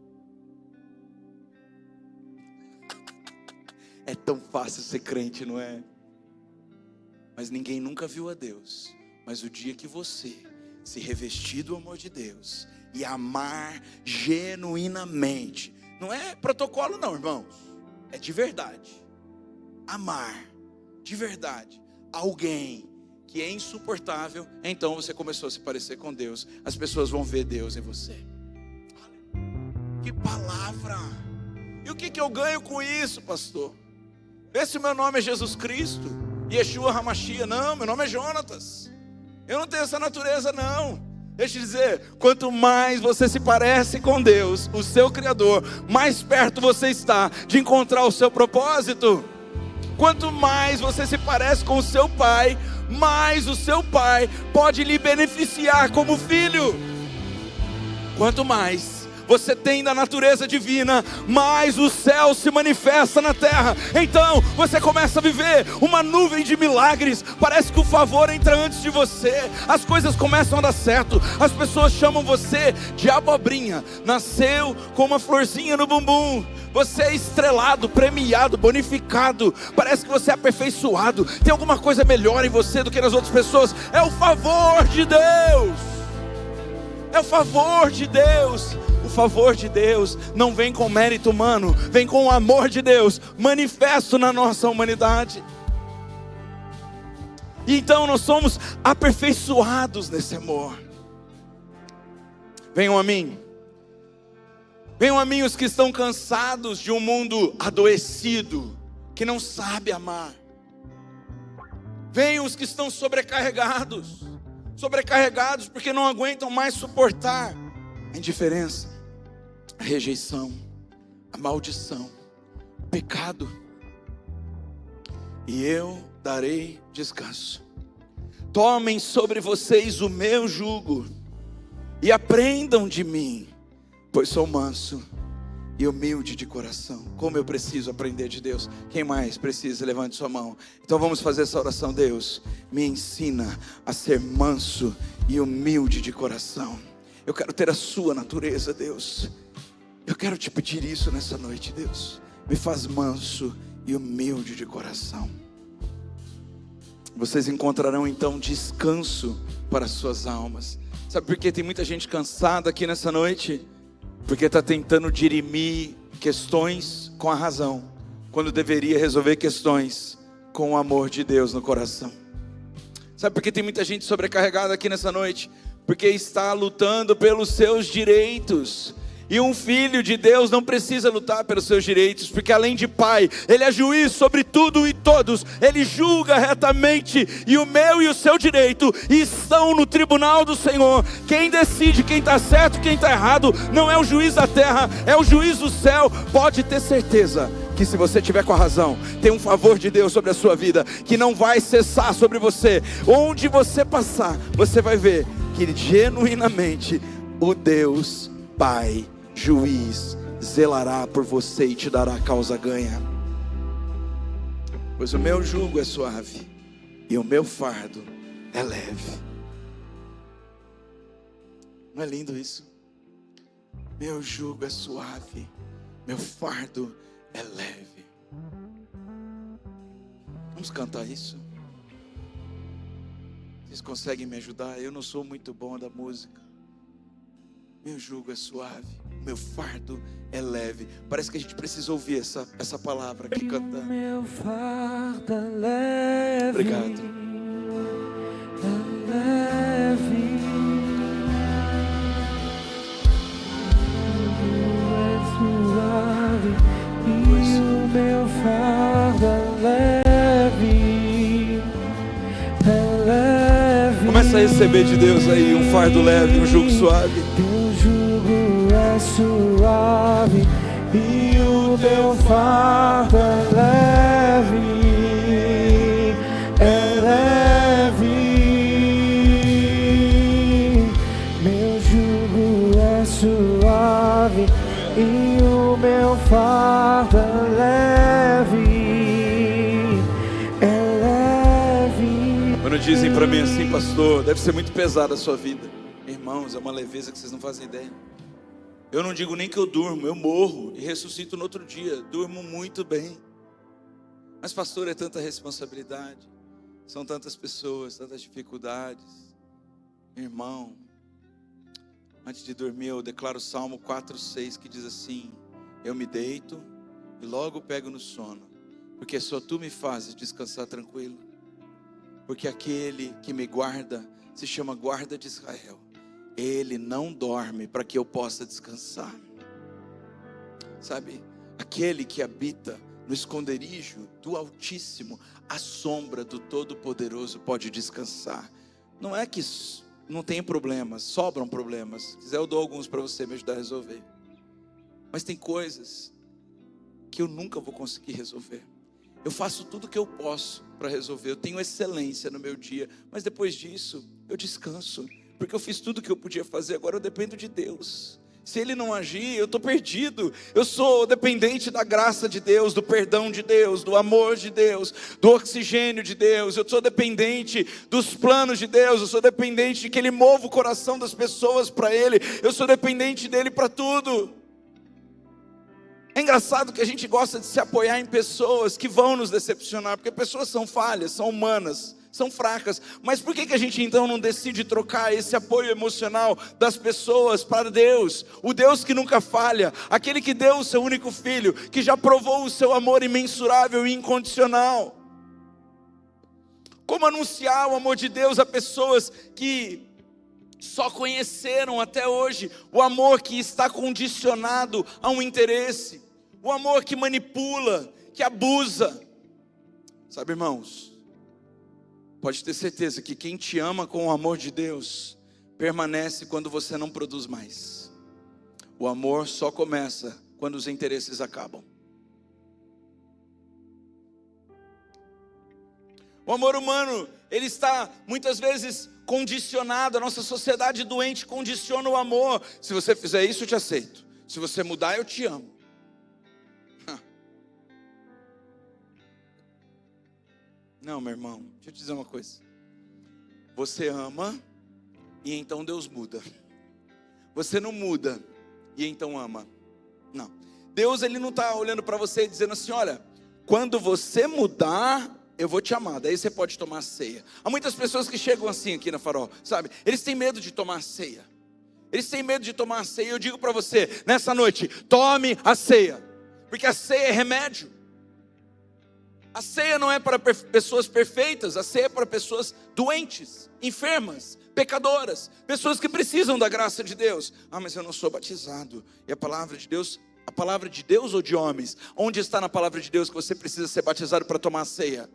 É tão fácil ser crente, não é? Mas ninguém nunca viu a Deus. Mas o dia que você se revestir do amor de Deus e amar genuinamente, não é protocolo não, irmãos, é de verdade. Amar de verdade alguém que é insuportável, então você começou a se parecer com Deus. As pessoas vão ver Deus em você. Que palavra! E o que eu ganho com isso, pastor? Vê se o meu nome é Jesus Cristo, Yeshua Hamashia. Não, meu nome é Jonatas. Eu não tenho essa natureza não. Deixa eu dizer, quanto mais você se parece com Deus, o seu Criador, mais perto você está de encontrar o seu propósito. Quanto mais você se parece com o seu pai, mais o seu pai pode lhe beneficiar como filho. Quanto mais você tem da natureza divina, mais o céu se manifesta na terra. Então você começa a viver uma nuvem de milagres. Parece que o favor entra antes de você. As coisas começam a dar certo. As pessoas chamam você de abobrinha. Nasceu com uma florzinha no bumbum. Você é estrelado, premiado, bonificado. Parece que você é aperfeiçoado. Tem alguma coisa melhor em você do que nas outras pessoas. É o favor de Deus. É o favor de Deus. O favor de Deus não vem com mérito humano, vem com o amor de Deus manifesto na nossa humanidade. E então nós somos aperfeiçoados nesse amor. Venham a mim. Venham a mim os que estão cansados de um mundo adoecido, que não sabe amar. Venham os que estão sobrecarregados porque não aguentam mais suportar a indiferença, a rejeição, a maldição, o pecado. E eu darei descanso. Tomem sobre vocês o meu jugo e aprendam de mim, pois sou manso e humilde de coração. Como eu preciso aprender de Deus. Quem mais precisa? Levante sua mão. Então vamos fazer essa oração. Deus, me ensina a ser manso e humilde de coração. Eu quero ter a sua natureza, Deus. Eu quero te pedir isso nessa noite, Deus. Me faz manso e humilde de coração. Vocês encontrarão então descanso para as suas almas. Sabe por que tem muita gente cansada aqui nessa noite? Porque está tentando dirimir questões com a razão, quando deveria resolver questões com o amor de Deus no coração. Sabe por que tem muita gente sobrecarregada aqui nessa noite? Porque está lutando pelos seus direitos. E um filho de Deus não precisa lutar pelos seus direitos, porque além de pai, ele é juiz sobre tudo e todos, ele julga retamente, e o meu e o seu direito estão no tribunal do Senhor. Quem decide quem está certo e quem está errado não é o juiz da terra, é o juiz do céu. Pode ter certeza que se você tiver com a razão, tem um favor de Deus sobre a sua vida, que não vai cessar sobre você. Onde você passar, você vai ver que genuinamente o Deus Pai, juiz, zelará por você e te dará causa ganha. Pois o meu jugo é suave e o meu fardo é leve. Não é lindo isso? Meu jugo é suave, meu fardo é leve. Vamos cantar isso? Vocês conseguem me ajudar? Eu não sou muito bom da música. Meu jugo é suave, meu fardo é leve. Parece que a gente precisa ouvir essa palavra aqui cantando. Meu fardo é leve. Obrigado. É leve. É suave e o meu fardo é leve. É leve. Começa a receber de Deus aí um fardo leve, um jugo suave. Teu jugo é suave e o meu fardo é leve. É leve. Meu jugo é suave e o meu fardo é leve. É leve. Quando dizem para mim assim, pastor, deve ser muito pesada a sua vida. Irmãos, é uma leveza que vocês não fazem ideia. Eu não digo nem que eu durmo, eu morro e ressuscito no outro dia. Durmo muito bem. Mas pastor, é tanta responsabilidade. São tantas pessoas, tantas dificuldades. Irmão, antes de dormir eu declaro o Salmo 4:6 que diz assim: eu me deito e logo pego no sono, porque só tu me fazes descansar tranquilo. Porque aquele que me guarda se chama guarda de Israel. Ele não dorme para que eu possa descansar. Sabe, aquele que habita no esconderijo do Altíssimo, à sombra do Todo-Poderoso pode descansar. Não é que não tem problemas, sobram problemas. Se quiser eu dou alguns para você me ajudar a resolver. Mas tem coisas que eu nunca vou conseguir resolver. Eu faço tudo que eu posso para resolver, eu tenho excelência no meu dia, mas depois disso eu descanso, porque eu fiz tudo o que eu podia fazer, agora eu dependo de Deus. Se Ele não agir, eu estou perdido. Eu sou dependente da graça de Deus, do perdão de Deus, do amor de Deus, do oxigênio de Deus. Eu sou dependente dos planos de Deus. Eu sou dependente de que Ele mova o coração das pessoas para Ele. Eu sou dependente dEle para tudo. É engraçado que a gente gosta de se apoiar em pessoas que vão nos decepcionar, porque pessoas são falhas, são humanas, são fracas. Mas por que a gente então não decide trocar esse apoio emocional das pessoas para Deus? O Deus que nunca falha, aquele que deu o seu único filho, que já provou o seu amor imensurável e incondicional. Como anunciar o amor de Deus a pessoas que só conheceram até hoje o amor que está condicionado a um interesse, o amor que manipula, que abusa? Sabe, irmãos, pode ter certeza que quem te ama com o amor de Deus permanece quando você não produz mais. O amor só começa quando os interesses acabam. O amor humano, ele está muitas vezes condicionado. A nossa sociedade doente condiciona o amor. Se você fizer isso, eu te aceito. Se você mudar, eu te amo. Não, meu irmão, deixa eu te dizer uma coisa. Você ama e então Deus muda. Você não muda e então ama. Não. Deus, ele não está olhando para você e dizendo assim: olha, quando você mudar, eu vou te amar, daí você pode tomar a ceia. Há muitas pessoas que chegam assim aqui na Farol, sabe? Eles têm medo de tomar a ceia. Eles têm medo de tomar a ceia. Eu digo para você, nessa noite, tome a ceia. Porque a ceia é remédio. A ceia não é para pessoas perfeitas, a ceia é para pessoas doentes, enfermas, pecadoras, pessoas que precisam da graça de Deus. Ah, mas eu não sou batizado. E a palavra de Deus ou de homens? Onde está na palavra de Deus que você precisa ser batizado para tomar a ceia?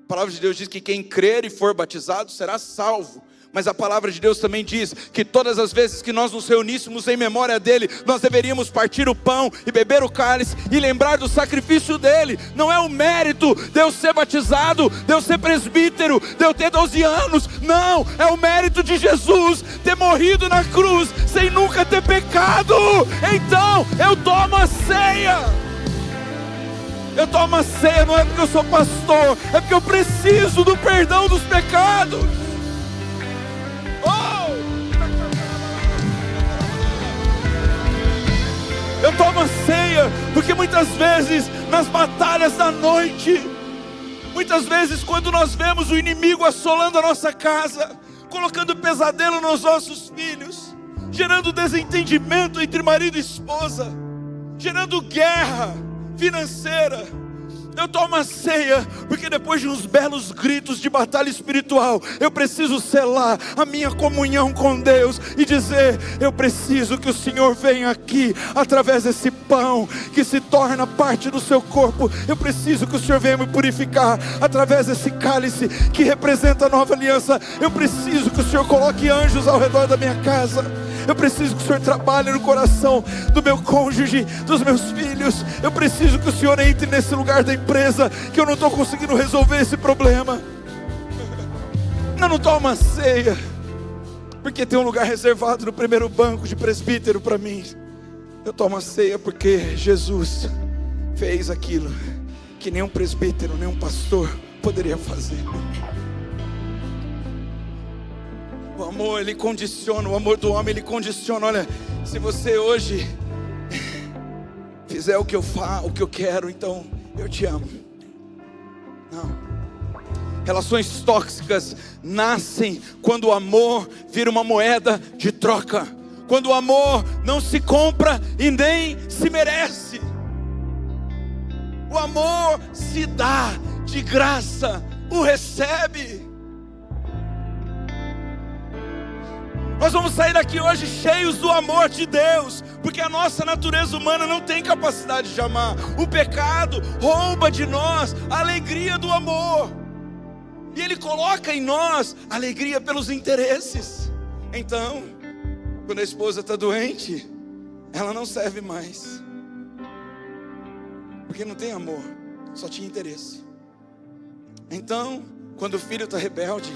A palavra de Deus diz que quem crer e for batizado será salvo. Mas a palavra de Deus também diz que todas as vezes que nós nos reuníssemos em memória dele, nós deveríamos partir o pão e beber o cálice e lembrar do sacrifício dele. Não é o mérito de eu ser batizado, de eu ser presbítero, de eu ter 12 anos. Não, é o mérito de Jesus ter morrido na cruz sem nunca ter pecado. Então eu tomo a ceia. Eu tomo a ceia não é porque eu sou pastor, é porque eu preciso do perdão dos pecados. Eu tomo a ceia porque muitas vezes nas batalhas da noite, muitas vezes quando nós vemos o inimigo assolando a nossa casa, colocando pesadelo nos nossos filhos, gerando desentendimento entre marido e esposa, gerando guerra financeira, eu tomo a ceia, porque depois de uns belos gritos de batalha espiritual, eu preciso selar a minha comunhão com Deus e dizer: eu preciso que o Senhor venha aqui, através desse pão, que se torna parte do seu corpo. Eu preciso que o Senhor venha me purificar, através desse cálice, que representa a nova aliança. Eu preciso que o Senhor coloque anjos ao redor da minha casa. Eu preciso que o Senhor trabalhe no coração do meu cônjuge, dos meus filhos. Eu preciso que o Senhor entre nesse lugar da empresa, que eu não estou conseguindo resolver esse problema. Eu não tomo a ceia porque tem um lugar reservado no primeiro banco de presbítero para mim. Eu tomo a ceia porque Jesus fez aquilo que nenhum presbítero, nenhum pastor poderia fazer. O amor, ele condiciona, o amor do homem, ele condiciona. Olha, se você hoje fizer o que eu quero, então eu te amo. Não. Relações tóxicas nascem quando o amor vira uma moeda de troca. Quando o amor não se compra e nem se merece. O amor se dá de graça, o recebe. Nós vamos sair daqui hoje cheios do amor de Deus, porque a nossa natureza humana não tem capacidade de amar. O pecado rouba de nós a alegria do amor, e ele coloca em nós alegria pelos interesses. Então, quando a esposa está doente, ela não serve mais, porque não tem amor, só tinha interesse. Então, quando o filho está rebelde,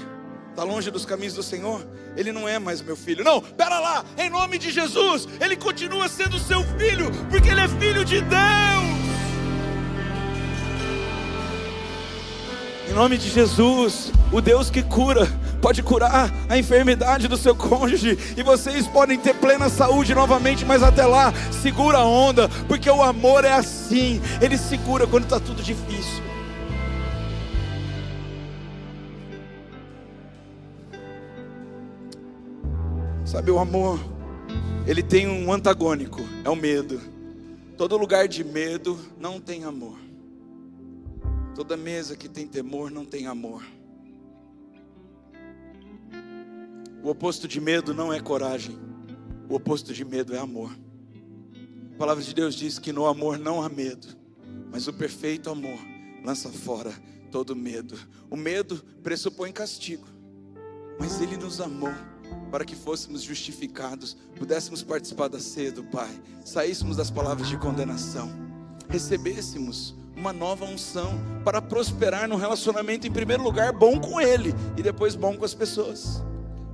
está longe dos caminhos do Senhor, ele não é mais meu filho. Não, pera lá, em nome de Jesus, ele continua sendo seu filho, porque ele é filho de Deus. Em nome de Jesus, o Deus que cura, pode curar a enfermidade do seu cônjuge, e vocês podem ter plena saúde novamente, mas até lá, segura a onda, porque o amor é assim, ele segura quando está tudo difícil. Sabe, o amor, ele tem um antagônico, é o medo. Todo lugar de medo não tem amor. Toda mesa que tem temor não tem amor. O oposto de medo não é coragem. O oposto de medo é amor. A palavra de Deus diz que no amor não há medo, mas o perfeito amor lança fora todo medo. O medo pressupõe castigo, mas ele nos amou para que fôssemos justificados, pudéssemos participar da ceia do Pai, saíssemos das palavras de condenação, recebêssemos uma nova unção para prosperar no relacionamento, em primeiro lugar bom com Ele e depois bom com as pessoas.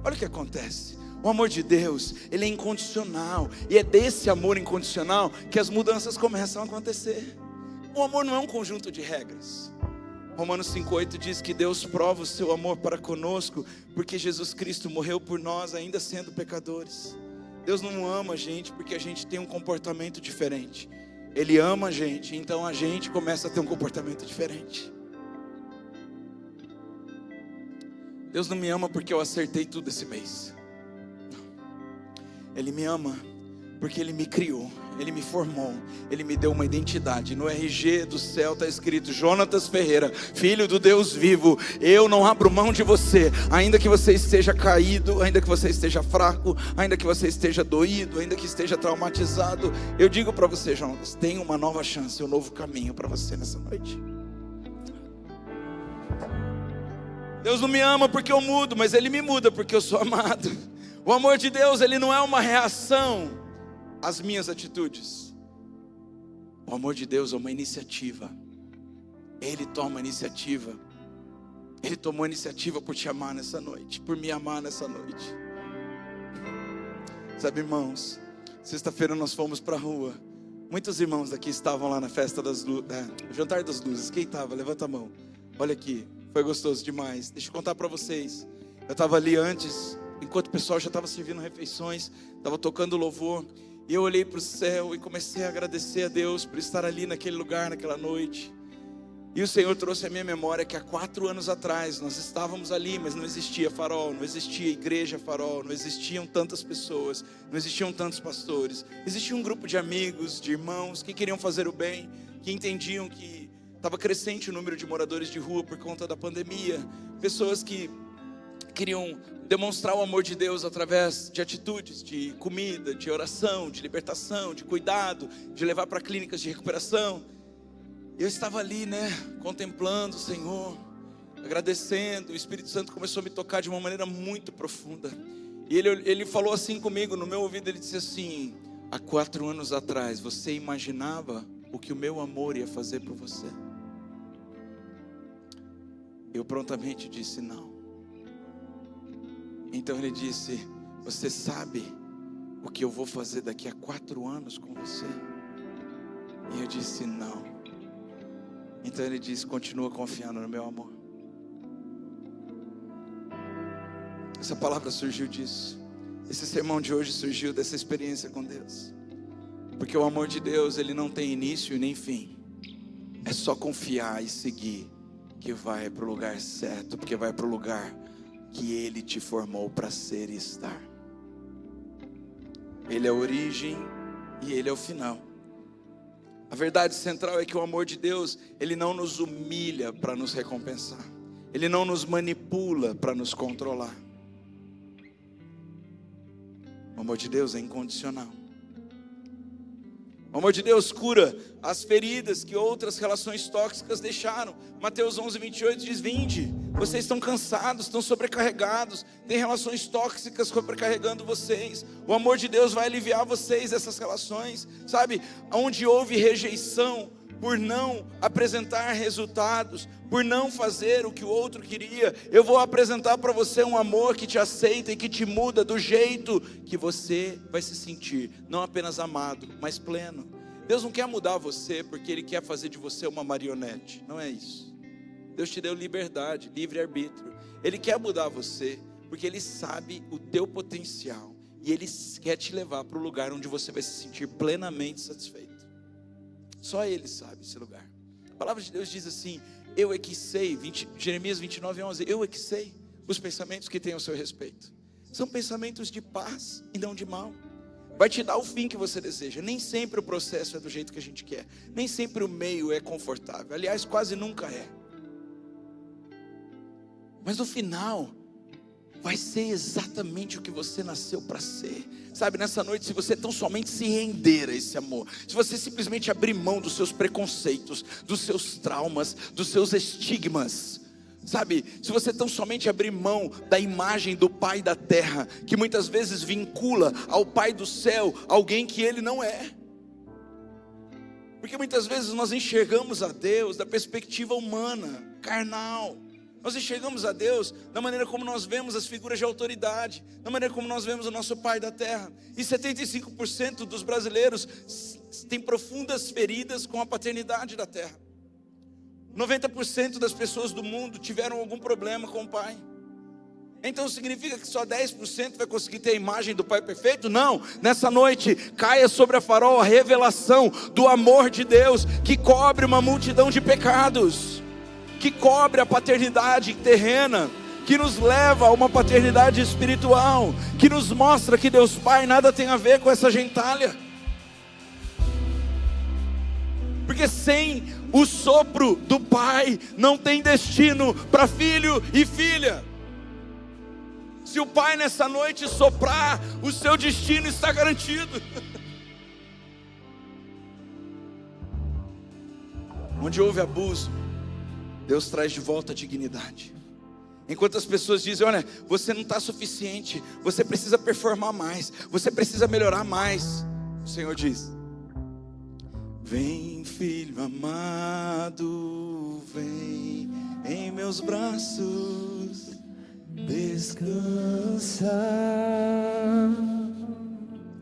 Olha o que acontece. O amor de Deus, ele é incondicional, e é desse amor incondicional que as mudanças começam a acontecer. O amor não é um conjunto de regras. Romanos 5,8 diz que Deus prova o seu amor para conosco, porque Jesus Cristo morreu por nós ainda sendo pecadores. Deus não ama a gente porque a gente tem um comportamento diferente. Ele ama a gente, então a gente começa a ter um comportamento diferente. Deus não me ama porque eu acertei tudo esse mês. Não. Ele me ama porque Ele me criou, Ele me formou, Ele me deu uma identidade. No RG do céu está escrito: Jonatas Ferreira, filho do Deus vivo. Eu não abro mão de você, ainda que você esteja caído, ainda que você esteja fraco, ainda que você esteja doído, ainda que esteja traumatizado. Eu digo para você, Jonatas, tem uma nova chance, um novo caminho para você nessa noite. Deus não me ama porque eu mudo, mas Ele me muda porque eu sou amado. O amor de Deus, Ele não é uma reação às minhas atitudes. O amor de Deus é uma iniciativa. Ele toma a iniciativa. Ele tomou a iniciativa por te amar nessa noite, por me amar nessa noite. Sabe, irmãos, sexta-feira nós fomos para a rua. Muitos irmãos daqui estavam lá na festa das luzes, jantar das luzes. Quem estava? Levanta a mão. Olha aqui, foi gostoso demais. Deixa eu contar para vocês. Eu estava ali antes, enquanto o pessoal já estava servindo refeições, estava tocando louvor, e eu olhei para o céu e comecei a agradecer a Deus por estar ali naquele lugar, naquela noite. E o Senhor trouxe à minha memória que há 4 anos atrás nós estávamos ali, mas não existia Farol, não existia igreja Farol, não existiam tantas pessoas, não existiam tantos pastores. Existia um grupo de amigos, de irmãos que queriam fazer o bem, que entendiam que estava crescente o número de moradores de rua por conta da pandemia. Pessoas que queriam demonstrar o amor de Deus através de atitudes, de comida, de oração, de libertação, de cuidado, de levar para clínicas de recuperação. Eu estava ali, contemplando o Senhor, agradecendo. O Espírito Santo começou a me tocar de uma maneira muito profunda. E ele falou assim comigo, no meu ouvido. Ele disse assim: há 4 anos atrás, você imaginava o que o meu amor ia fazer por você? Eu prontamente disse não. Então ele disse: você sabe o que eu vou fazer daqui a 4 anos com você? E eu disse não. Então ele disse: continua confiando no meu amor. Essa palavra surgiu disso. Esse sermão de hoje surgiu dessa experiência com Deus. Porque o amor de Deus, ele não tem início e nem fim. É só confiar e seguir, que vai para o lugar certo, porque vai para o lugar que Ele te formou para ser e estar. Ele é a origem e Ele é o final. A verdade central é que o amor de Deus, Ele não nos humilha para nos recompensar. Ele não nos manipula para nos controlar. O amor de Deus é incondicional. O amor de Deus cura as feridas que outras relações tóxicas deixaram. Mateus 11:28 diz: vinde, vocês estão cansados, estão sobrecarregados, tem relações tóxicas sobrecarregando vocês. O amor de Deus vai aliviar vocês dessas relações. Sabe, onde houve rejeição por não apresentar resultados, por não fazer o que o outro queria, eu vou apresentar para você um amor que te aceita e que te muda do jeito que você vai se sentir, não apenas amado, mas pleno. Deus não quer mudar você porque Ele quer fazer de você uma marionete, não é isso. Deus te deu liberdade, livre-arbítrio. Ele quer mudar você porque Ele sabe o teu potencial e Ele quer te levar para o lugar onde você vai se sentir plenamente satisfeito. Só Ele sabe esse lugar. A palavra de Deus diz assim: eu é que sei, Jeremias 29:11, eu é que sei os pensamentos que tenho ao seu respeito. São pensamentos de paz e não de mal. Vai te dar o fim que você deseja. Nem sempre o processo é do jeito que a gente quer. Nem sempre o meio é confortável. Aliás, quase nunca é. Mas no final vai ser exatamente o que você nasceu para ser. Sabe, nessa noite, se você tão somente se render a esse amor, se você simplesmente abrir mão dos seus preconceitos, dos seus traumas, dos seus estigmas, sabe, se você tão somente abrir mão da imagem do Pai da terra, que muitas vezes vincula ao Pai do céu alguém que Ele não é. Porque muitas vezes nós enxergamos a Deus da perspectiva humana, carnal. Nós enxergamos a Deus da maneira como nós vemos as figuras de autoridade, da maneira como nós vemos o nosso Pai da terra. E 75% dos brasileiros têm profundas feridas com a paternidade da terra. 90% das pessoas do mundo tiveram algum problema com o Pai. Então significa que só 10% vai conseguir ter a imagem do Pai perfeito? Não, nessa noite caia sobre a Farol a revelação do amor de Deus, que cobre uma multidão de pecados, que cobre a paternidade terrena, que nos leva a uma paternidade espiritual, que nos mostra que Deus Pai nada tem a ver com essa gentalha. Porque sem o sopro do Pai não tem destino para filho e filha. Se o Pai nessa noite soprar, o seu destino está garantido. Onde houve abuso, Deus traz de volta a dignidade. Enquanto as pessoas dizem: olha, você não está suficiente, você precisa performar mais, você precisa melhorar mais, o Senhor diz: vem, filho amado, vem em meus braços descansar.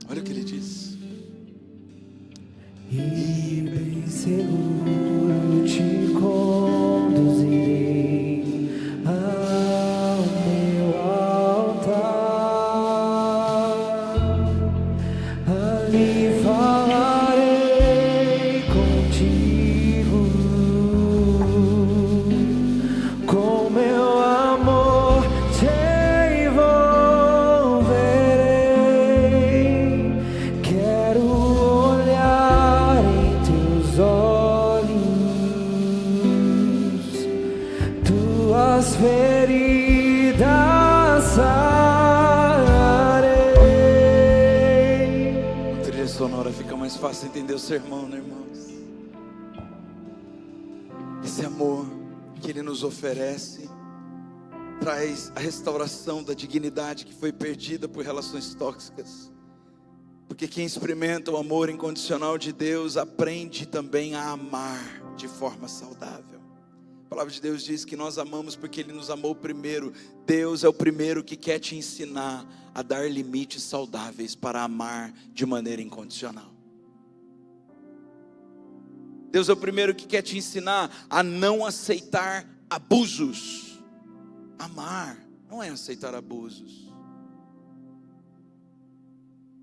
Olha o que ele diz: e bem seguro te conduzirei ao meu altar, ali falarei contigo, com meu amor te envolverei. Quero olhar em teus olhos, tuas feridas sararei. A trilha sonora fica mais fácil entender o sermão, né, irmãos? Esse amor que Ele nos oferece traz a restauração da dignidade que foi perdida por relações tóxicas. Porque quem experimenta o amor incondicional de Deus aprende também a amar de forma saudável. A palavra de Deus diz que nós amamos porque Ele nos amou primeiro. Deus é o primeiro que quer te ensinar a dar limites saudáveis para amar de maneira incondicional. Deus é o primeiro que quer te ensinar a não aceitar abusos. Amar não é aceitar abusos.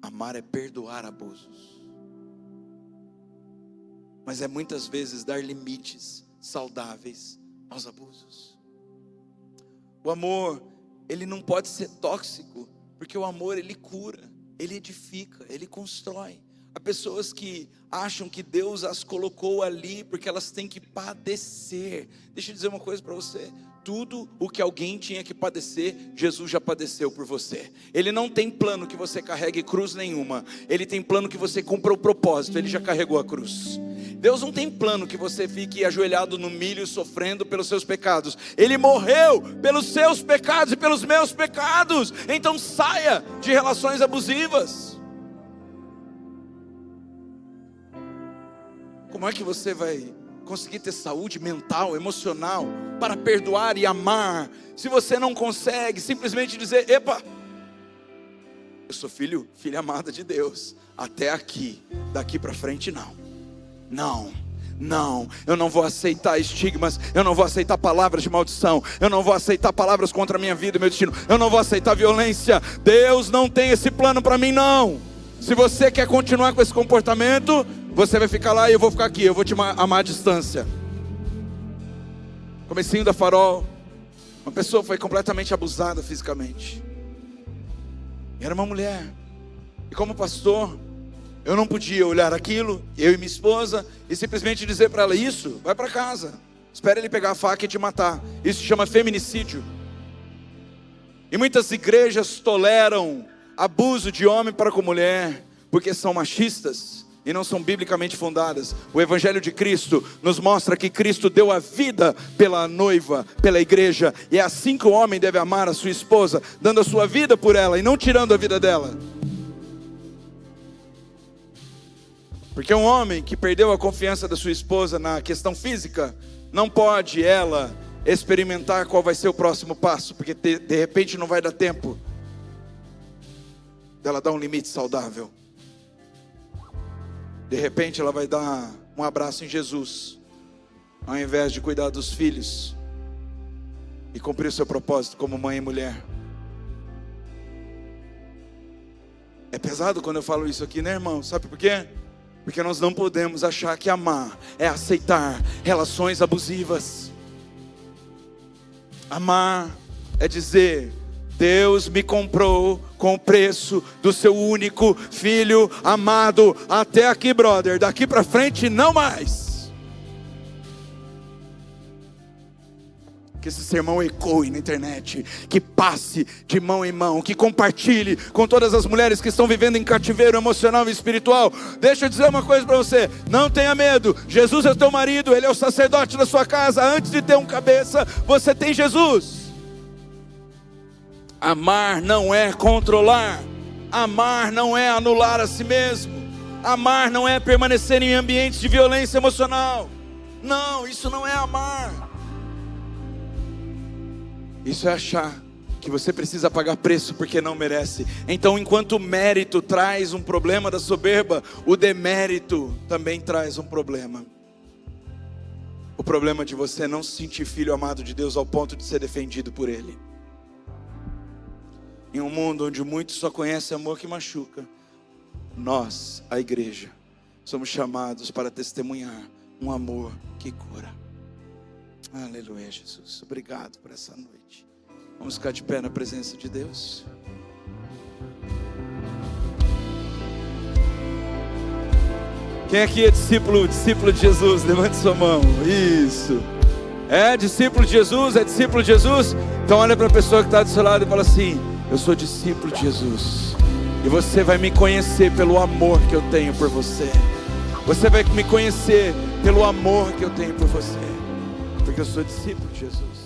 Amar é perdoar abusos. Mas é muitas vezes dar limites saudáveis aos abusos. O amor, ele não pode ser tóxico, porque o amor, ele cura, ele edifica, ele constrói. Há pessoas que acham que Deus as colocou ali porque elas têm que padecer. Deixa eu dizer uma coisa para você: tudo o que alguém tinha que padecer, Jesus já padeceu por você. Ele não tem plano que você carregue cruz nenhuma. Ele tem plano que você cumpra o propósito. Ele já carregou a cruz. Deus não tem plano que você fique ajoelhado no milho sofrendo pelos seus pecados. Ele morreu pelos seus pecados e pelos meus pecados. Então saia de relações abusivas. Como é que você vai conseguir ter saúde mental, emocional, para perdoar e amar, se você não consegue simplesmente dizer: epa, eu sou filha amada de Deus, até aqui, daqui para frente não, eu não vou aceitar estigmas, eu não vou aceitar palavras de maldição, eu não vou aceitar palavras contra a minha vida e meu destino, eu não vou aceitar violência. Deus não tem esse plano para mim, não. Se você quer continuar com esse comportamento, você vai ficar lá e eu vou ficar aqui, eu vou te amar à distância. Comecinho da Farol, uma pessoa foi completamente abusada fisicamente. Era uma mulher. E como pastor, eu não podia olhar aquilo, eu e minha esposa, e simplesmente dizer para ela: isso, vai para casa, espera ele pegar a faca e te matar. Isso se chama feminicídio. E muitas igrejas toleram abuso de homem para com mulher, porque são machistas e não são biblicamente fundadas. O Evangelho de Cristo nos mostra que Cristo deu a vida pela noiva, pela igreja, e é assim que o homem deve amar a sua esposa, dando a sua vida por ela e não tirando a vida dela. Porque um homem que perdeu a confiança da sua esposa na questão física, não pode ela experimentar qual vai ser o próximo passo, porque de repente não vai dar tempo dela dar um limite saudável. De repente ela vai dar um abraço em Jesus, ao invés de cuidar dos filhos e cumprir o seu propósito como mãe e mulher. É pesado quando eu falo isso aqui, né, irmão? Sabe por quê? Porque nós não podemos achar que amar é aceitar relações abusivas. Amar é dizer: Deus me comprou com o preço do seu único filho amado. Até aqui, brother, daqui para frente não mais. Que esse sermão ecoe na internet, que passe de mão em mão, que compartilhe com todas as mulheres que estão vivendo em cativeiro emocional e espiritual. Deixa eu dizer uma coisa para você, não tenha medo, Jesus é teu marido, Ele é o sacerdote da sua casa. Antes de ter um cabeça, você tem Jesus. Amar não é controlar, amar não é anular a si mesmo, amar não é permanecer em ambientes de violência emocional. Não, isso não é amar. Isso é achar que você precisa pagar preço porque não merece. Então, enquanto o mérito traz um problema da soberba, o demérito também traz um problema. O problema de você não se sentir filho amado de Deus ao ponto de ser defendido por Ele. Em um mundo onde muitos só conhecem amor que machuca, nós, a igreja, somos chamados para testemunhar um amor que cura. Aleluia, Jesus. Obrigado por essa noite. Vamos ficar de pé na presença de Deus. Quem aqui é discípulo de Jesus? Levante sua mão. Isso. É discípulo de Jesus? É discípulo de Jesus? Então olha para a pessoa que está do seu lado e fala assim: eu sou discípulo de Jesus. E você vai me conhecer pelo amor que eu tenho por você. Você vai me conhecer pelo amor que eu tenho por você. Porque eu sou discípulo de Jesus.